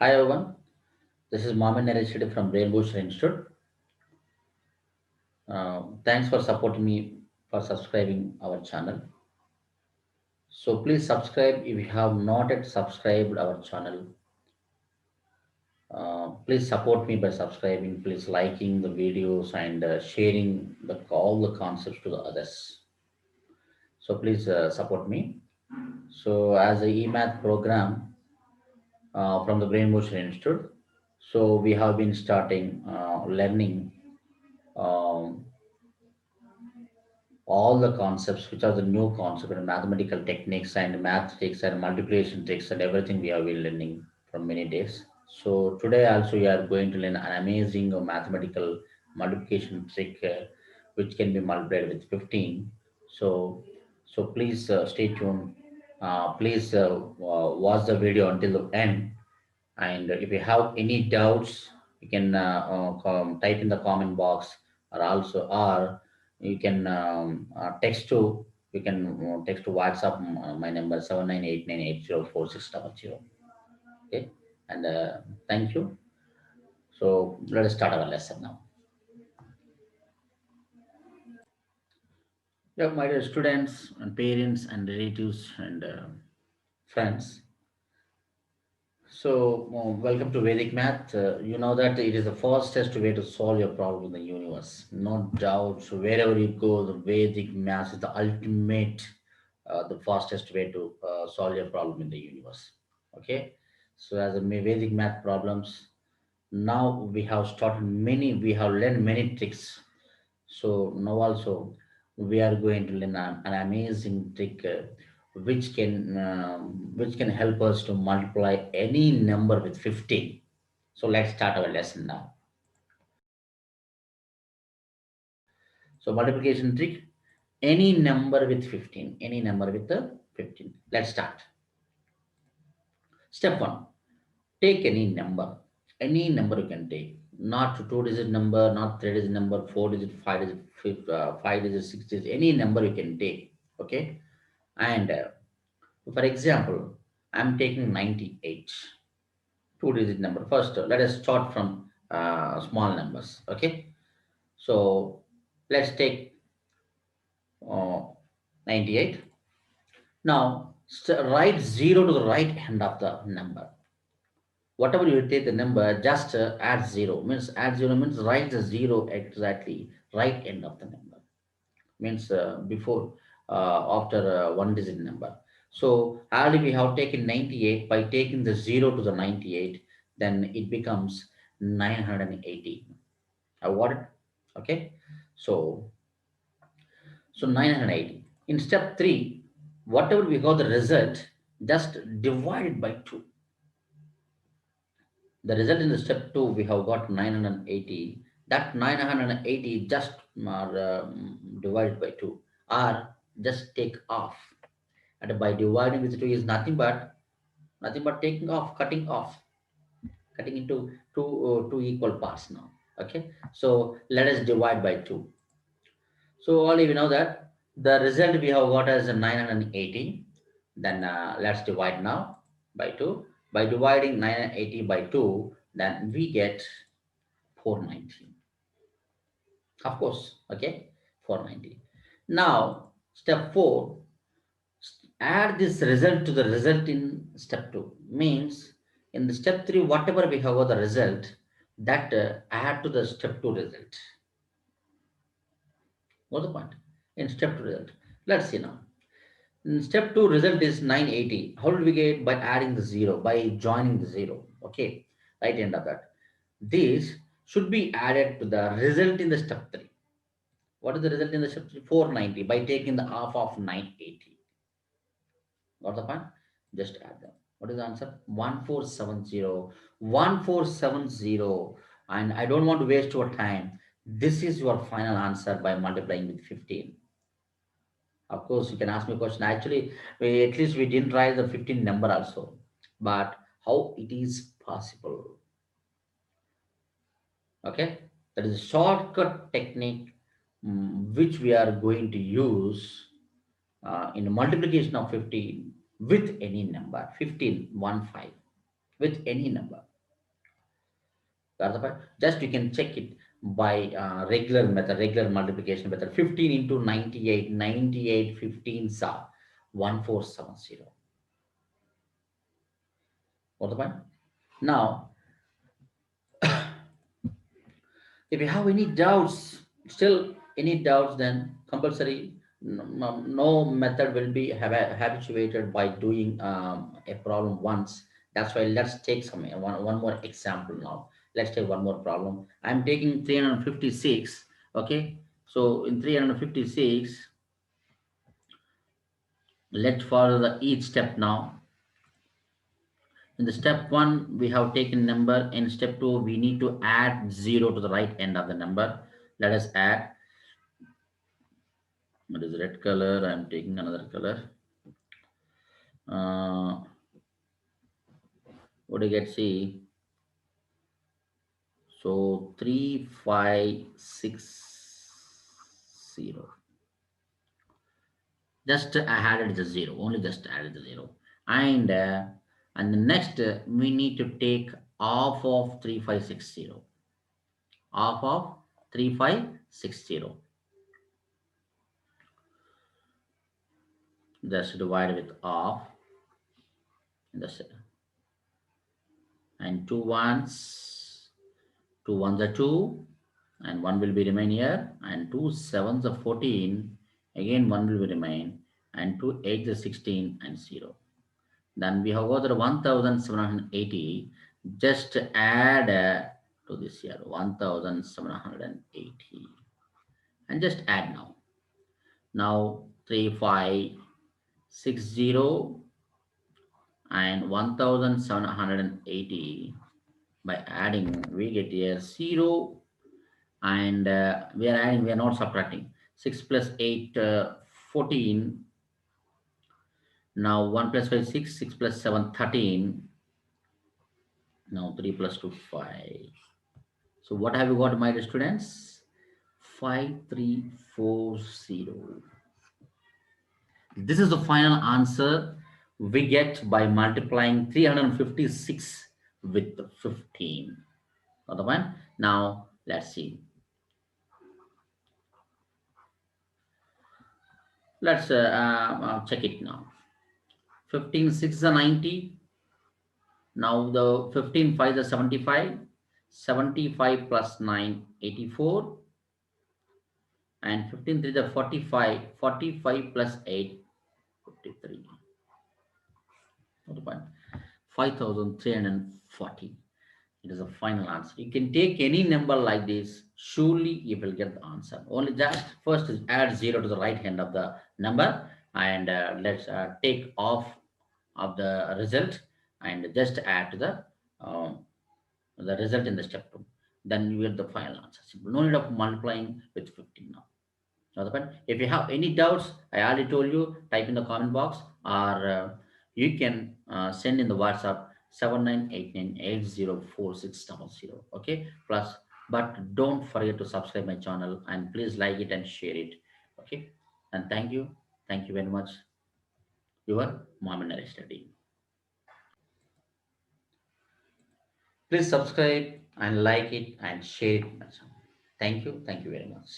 Hi everyone, this is Mohammed Naresh from Rainbow Institute. Thanks for supporting me for subscribing our channel. So please subscribe if you have not yet subscribed our channel. Please support me by subscribing. Please liking the videos and sharing all the concepts to the others. So please support me. So as a EMATH program from the Brainwash Institute, so we have been starting learning. Um, all the concepts which are the new concept and mathematical techniques and math tricks and multiplication tricks and everything we have been learning from many days. So today also we are going to learn an amazing mathematical multiplication trick which can be multiplied with 15. So please stay tuned. Please watch the video until the end. And if you have any doubts, you can type in the comment box, or you can text to text to WhatsApp my number 7989804600. Okay, and thank you. So let us start our lesson now. Yeah, my dear students and parents and relatives and friends. So, welcome to Vedic Math. You know that it is the fastest way to solve your problem in the universe. No doubt, so wherever you go, the Vedic Math is the ultimate, the fastest way to solve your problem in the universe. Okay, so as a Vedic Math problems, now we have learned many tricks. So now also we are going to learn an amazing trick which can help us to multiply any number with 15. So let's start our lesson now. So multiplication trick, any number with 15, any number with the 15. Let's start. Step 1, take any number you can take. Not two-digit number, not three-digit number, four-digit, five-digit, five-digit, six-digit, any number you can take. Okay, and for example, I'm taking 98, two-digit number. First, let us start from small numbers. Okay, so let's take uh, 98. Now, write 0 to the right hand of the number. Whatever you take the number, just add 0. Means add 0 means write the 0 exactly right end of the number. Means before, after one digit number. So already we have taken 98. By taking the 0 to the 98, then it becomes 980. I got it. Okay, so 980. In step 3, whatever we got the result, just divide it by 2. The result in the step 2, we have got 980. That 980 just divided by 2, or just take off. And by dividing with 2 is nothing but taking off, cutting into two equal parts now. Okay, so let us divide by 2. So only we know that the result we have got as 980. Then let's divide now by 2. By dividing 980 by 2, then we get 490. Of course, okay, 490. Now, step 4, add this result to the result in step 2. Means in the step 3, whatever we have got the result, that add to the step 2 result. What's the point? In step 2 result. Let's see now. In step 2 result is 980. How did we get? By adding the 0, by joining the 0. Okay, right end of that. This should be added to the result in the step 3. What is the result in the step 3? 490 by taking the half of 980. Got the point? Just add them. What is the answer? 1470. 1470. And I don't want to waste your time. This is your final answer by multiplying with 15. Of course, you can ask me a question. Actually, at least we didn't write the 15 number also. But how it is possible? Okay, that is a shortcut technique which we are going to use in multiplication of 15 with any number. 15, 1, 5, with any number. Got the point? Just you can check it by regular method, regular multiplication method. 15 into 98, 98 15s are 1470. Got the point? Now, if you have any doubts, still any doubts, then compulsory no method will be habituated by doing a problem once. That's why let's take one more example now. Let's take one more problem. I'm taking 356. Okay, so in 356, let's follow the each step now. In the step one, we have taken number. In step two, we need to add zero to the right end of the number. Let us add. It is red color. I'm taking another color. Uh, what do you get? See, so 3560. Just I added the zero. Only just added the zero. And the next we need to take half of 3560. Half of 3560. Just divide with half. That's it. And two ones are two, and one will be remain here, and two sevens are 14, again one will be remain, and two eights are 16 and 0. Then we have got the 1780. Just add to this here 1780, and just add now. Now 3560 and 1780. By adding, we get here 0, and we are adding, we are not subtracting. 6 plus 8 14. Now 1 plus 5 6, 6 plus 7 13. Now 3 plus 2 5. So what have you got, my dear students? 5340. This is the final answer we get by multiplying 356 with 15. Other one. Now let's see. Let's check it now. 15 6 is a 90. Now the 15 5 is a 75. 75 plus 9 84. And 15 3 is a 45. 45 plus 8 53. What about 5340? It is a final answer. You can take any number like this, surely you will get the answer. Only just first is add zero to the right hand of the number, and let's take off of the result and just add to the result in the step two. Then you get the final answer. Simple. No need of multiplying with 15 now. Otherwise, if you have any doubts, I already told you, type in the comment box, or you can send in the WhatsApp 7989804600. Okay, plus, but don't forget to subscribe my channel, and please like it and share it. Okay, and thank you very much. Your Mohammed Naresh Reddy. Please subscribe and like it and share it. Thank you very much.